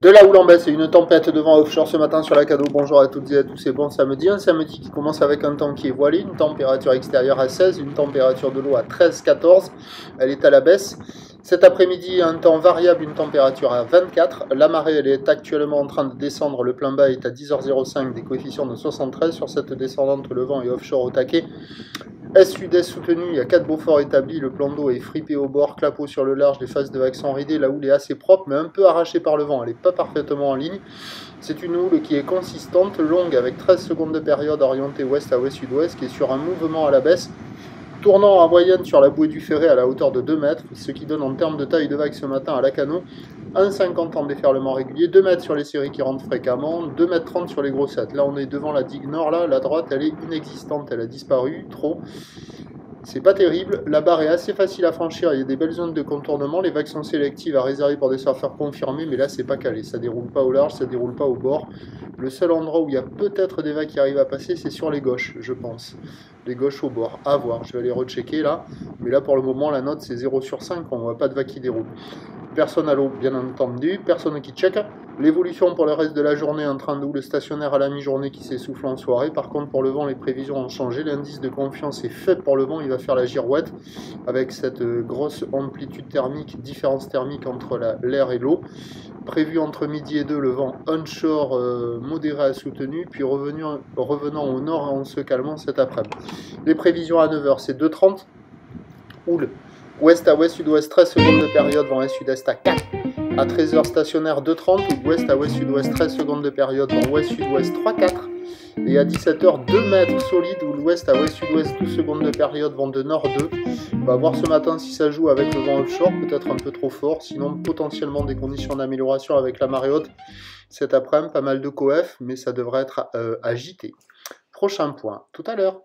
De la houle en baisse et une tempête de vent offshore ce matin sur la Cado. Bonjour à toutes et à tous et bon samedi. Un samedi qui commence avec un temps qui est voilé, une température extérieure à 16, une température de l'eau à 13-14. Elle est à la baisse. Cet après-midi, un temps variable, une température à 24. La marée, elle est actuellement en train de descendre. Le plein bas est à 10h05, des coefficients de 73. Sur cette descendante, le vent est offshore au taquet. Est-sud-est soutenu, il y a 4 Beaufort établis, le plan d'eau est fripé au bord, clapot sur le large, les faces de vague sont ridées, la houle est assez propre mais un peu arrachée par le vent, elle n'est pas parfaitement en ligne. C'est une houle qui est consistante, longue avec 13 secondes de période orientée ouest à ouest-sud-ouest, qui est sur un mouvement à la baisse, tournant en moyenne sur la bouée du Ferré à la hauteur de 2 mètres, ce qui donne en termes de taille de vague ce matin à Lacanau 1,50 en déferlement régulier, 2 mètres sur les séries qui rentrent fréquemment, 2 mètres 30 sur les grossettes. Là on est devant la digue nord, là, la droite elle est inexistante, elle a disparu, trop. C'est pas terrible, la barre est assez facile à franchir, il y a des belles zones de contournement, les vagues sont sélectives à réserver pour des surfeurs confirmés, mais là c'est pas calé, ça déroule pas au large, ça déroule pas au bord. Le seul endroit où il y a peut-être des vagues qui arrivent à passer, c'est sur les gauches, je pense. Les gauches au bord, à voir, je vais aller rechecker là, mais là pour le moment la note c'est 0 sur 5, on voit pas de vagues qui déroulent. Personne à l'eau, bien entendu, personne qui check. L'évolution pour le reste de la journée, en train de houle stationnaire à la mi-journée qui s'essouffle en soirée. Par contre, pour le vent, les prévisions ont changé. L'indice de confiance est fait pour le vent, il va faire la girouette avec cette grosse amplitude thermique, différence thermique entre l'air et l'eau. Prévu entre midi et 2, le vent onshore modéré à soutenu, puis revenant au nord en se calmant cet après-midi. Les prévisions à 9h, c'est 2,30, houle ouest à ouest, sud-ouest 13 secondes de période, vent est-sud-est à 4. À 13h stationnaire 2,30, ou ouest à ouest, sud-ouest 13 secondes de période, vent ouest-sud-ouest 3,4. Et à 17h, 2 mètres solide, ou l'ouest à ouest, sud-ouest 12 secondes de période, vent de nord 2. On va voir ce matin si ça joue avec le vent offshore, peut-être un peu trop fort, sinon potentiellement des conditions d'amélioration avec la marée haute. Cet après-midi, pas mal de coef, mais ça devrait être agité. Prochain point, tout à l'heure.